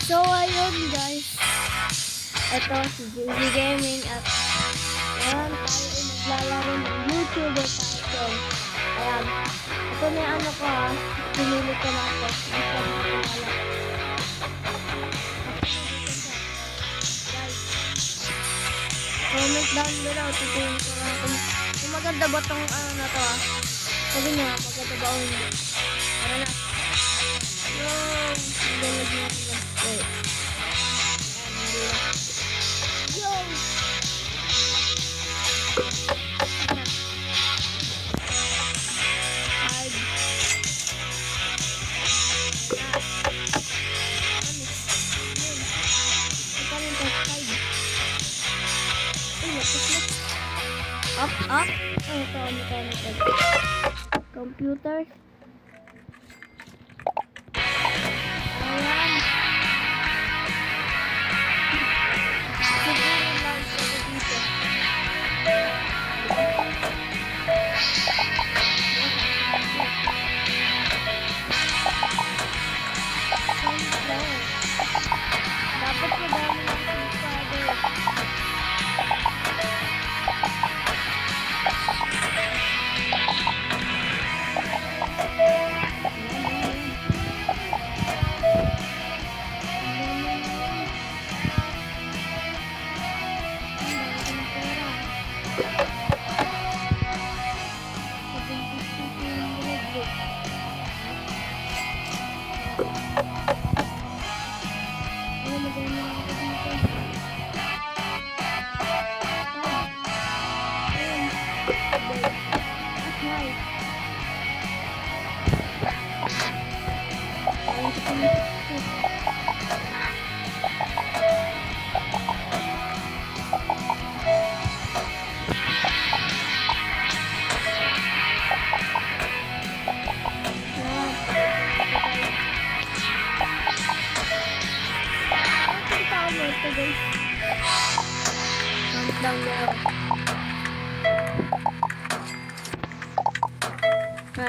So, ayun guys. Ito si JV Gaming at ayan, tayo ay naglalaro ng YouTuber title. Ayan. Ito na yung ano ko ha. Pinili ko na ako. Comment down below. Titingin ko lang kung maganda ba itong ano na to ha. Sabi niya, maganda ba o hindi. Tara na. Yo! Magalag na ako. Wait. Yo! Up. Ito. Computer. Ayan. Siguro lang sa dito. Dapat madami ng subscriber. Down below.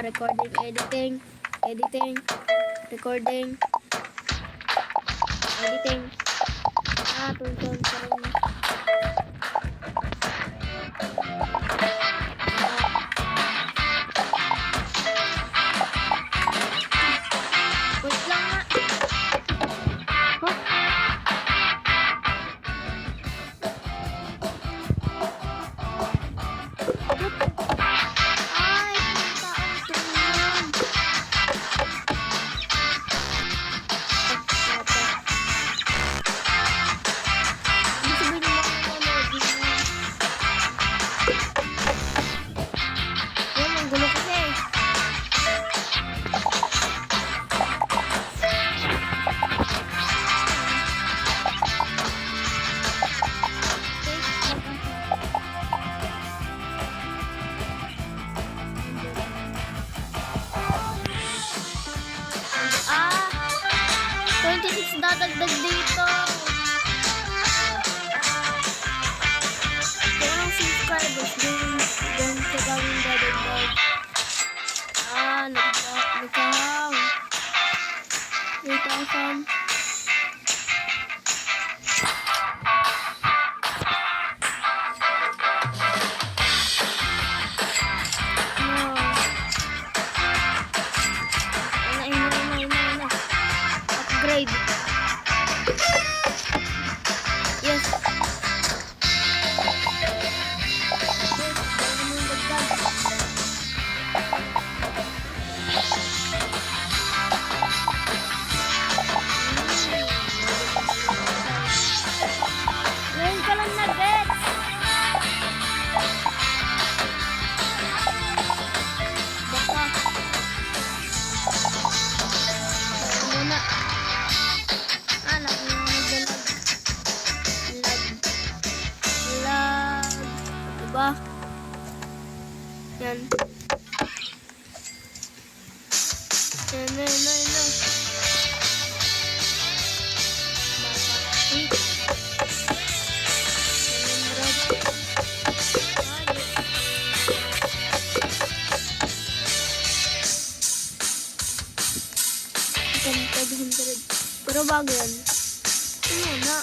Recording, editing, recording, editing. Tuntun pa rin. Wait lang nga. Huh? Dadagdag dito. Kaya ang subscribers doon sa gawin dadagdag. Nagkahang 3,000. Upgrade. Yes. Ngayon ka lang nag-gets. Baka. Muna. Anak mo naglalag. Lag. Diba? Yan. Yan. Pero bago yan. Ano na?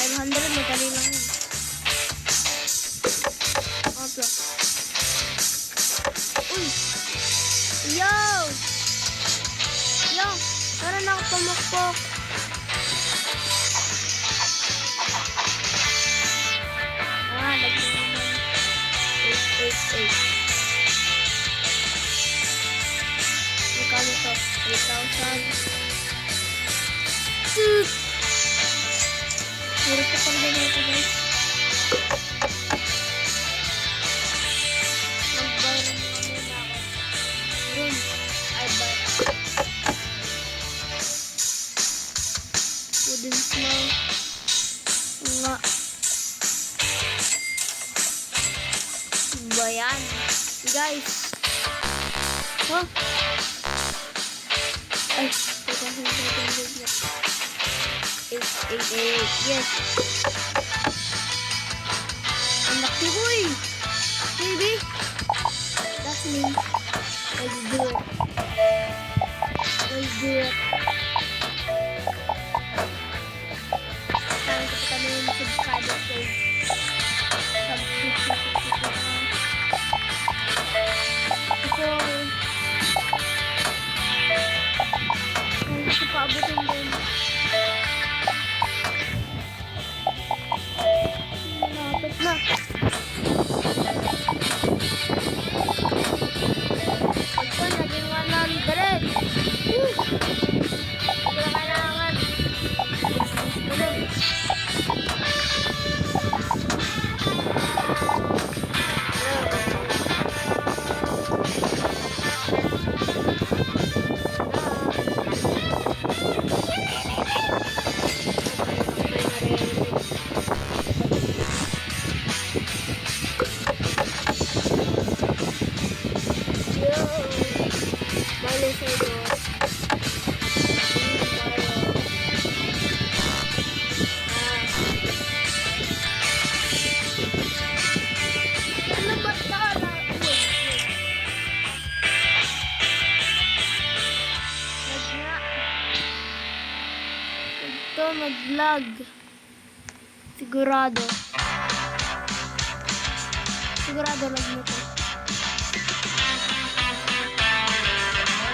$500, madali lang yun. Okay. Uy! Yo! Yo! Tara na ako pamukpok. Lagyan naman. 888. Magkano to? 8,000. Puro pa pang ganito, guys. Mag-buy na muna ako. Room. I buy. Wooden small. Nga. Ba yan? Guys. Huh? Ay. 888. Yes. Ang laki, boy. Baby. That's me. Let's do it. Let's do it. Saan ko pa kami yung subscriber page. Gusto pa abutin din. Napit na. Ito, naging 100. Wala kailangan. Nag-lag. Sigurado. Sigurado lag na to.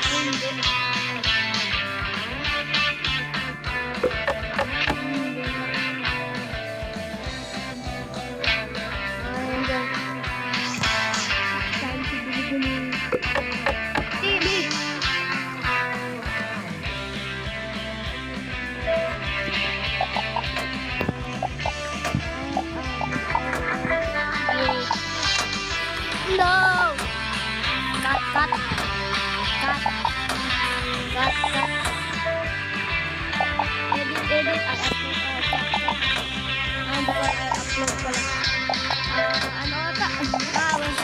Hindi. Ayan dyan. Saan si Bili-Bili? TV! No! Cut, cut. Cut. Cut, cut. Edit, edit. I upload pala. Ano ata? Wait.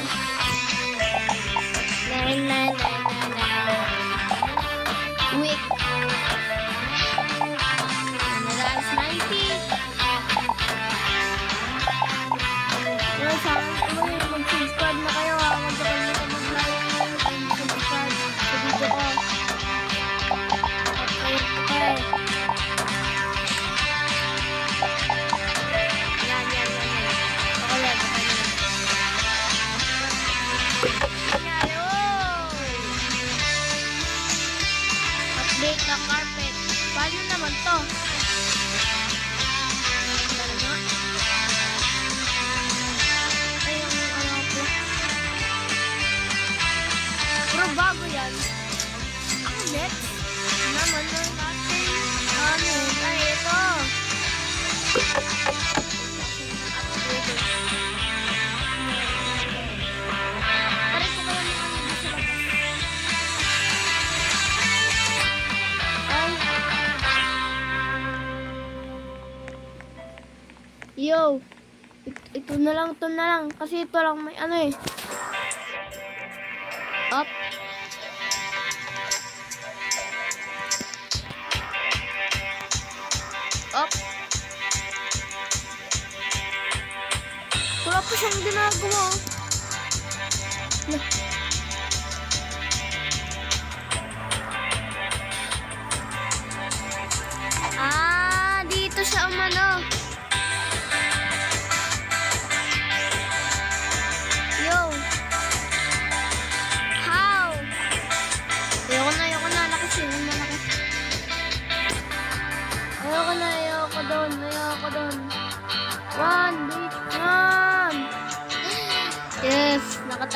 99999. Week. Ano guys? 90. Saan mag-subscribe na kayo ha. Huwag ka kalimutan mag-like and subscribe sa video ko. Okay. Yan. Okay lang. Nangyari, update ng carpet. Paano naman to? Pero bago yan. Ang next naman na natin. Ano? Ay, ito. Upgraded. Pare ko kaya mga nandito sa labas. Ay. Yo. Ito na lang. Kasi ito lang may ano eh. Up. Up. Wala pa siyang ginagawa.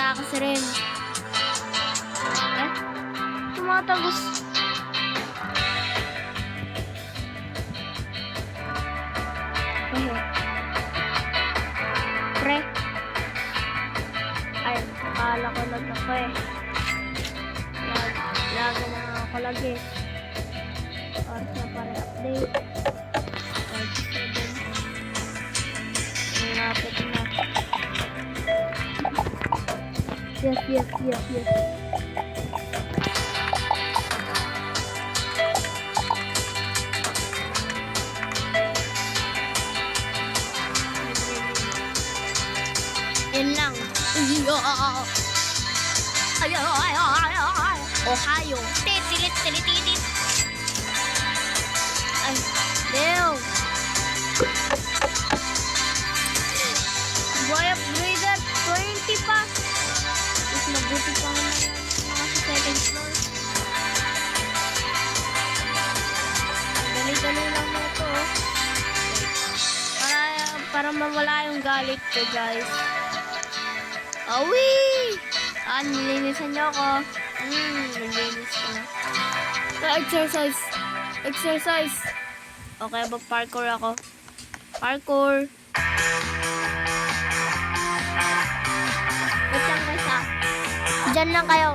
nakatakas rin. Eh? Tumatagos. Pre. Ay, akala ko lang ako eh. Lagi na nga ako lagi. Oras na para update. 37. Ang lapit na. Yes. Yun lang. Ohio. Titilit. Ay, Leo. Boy upgrader, 20 pa. Mas mabuti pa nga mga sa second floor. Dali-dali lang mo ito. Para mawala yung galit ko, guys. Awi! Nilinisan niyo ako. Nilinis ko na. Exercise. Okay, mag-parkour ako. Parkour. Wait lang guys ah. Diyan lang kayo.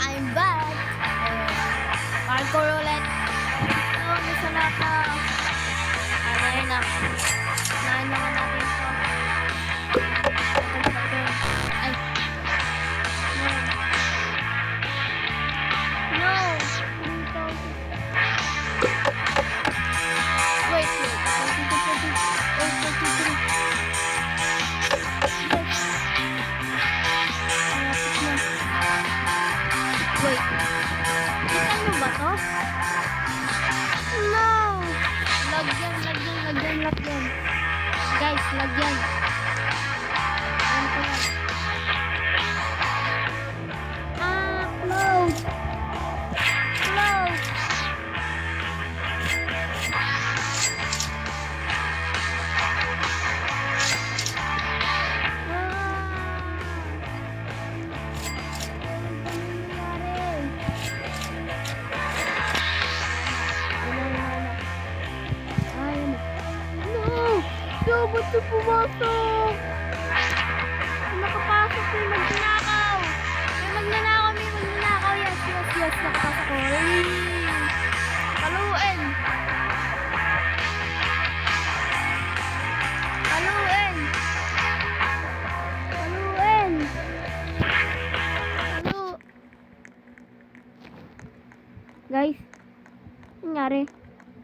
I'm back. Parkour ulit. Isa lahat na. Yun na. Nahin naman natin ito. Ay. No. Wait. Wait. Kita mo ba to? No! Lagyan. Guys, lagyan. Close. Ba't siya pumasok? Nakapasok may magnanakaw. May magnanakaw. Yes. Nakapasok ko. Kaluin.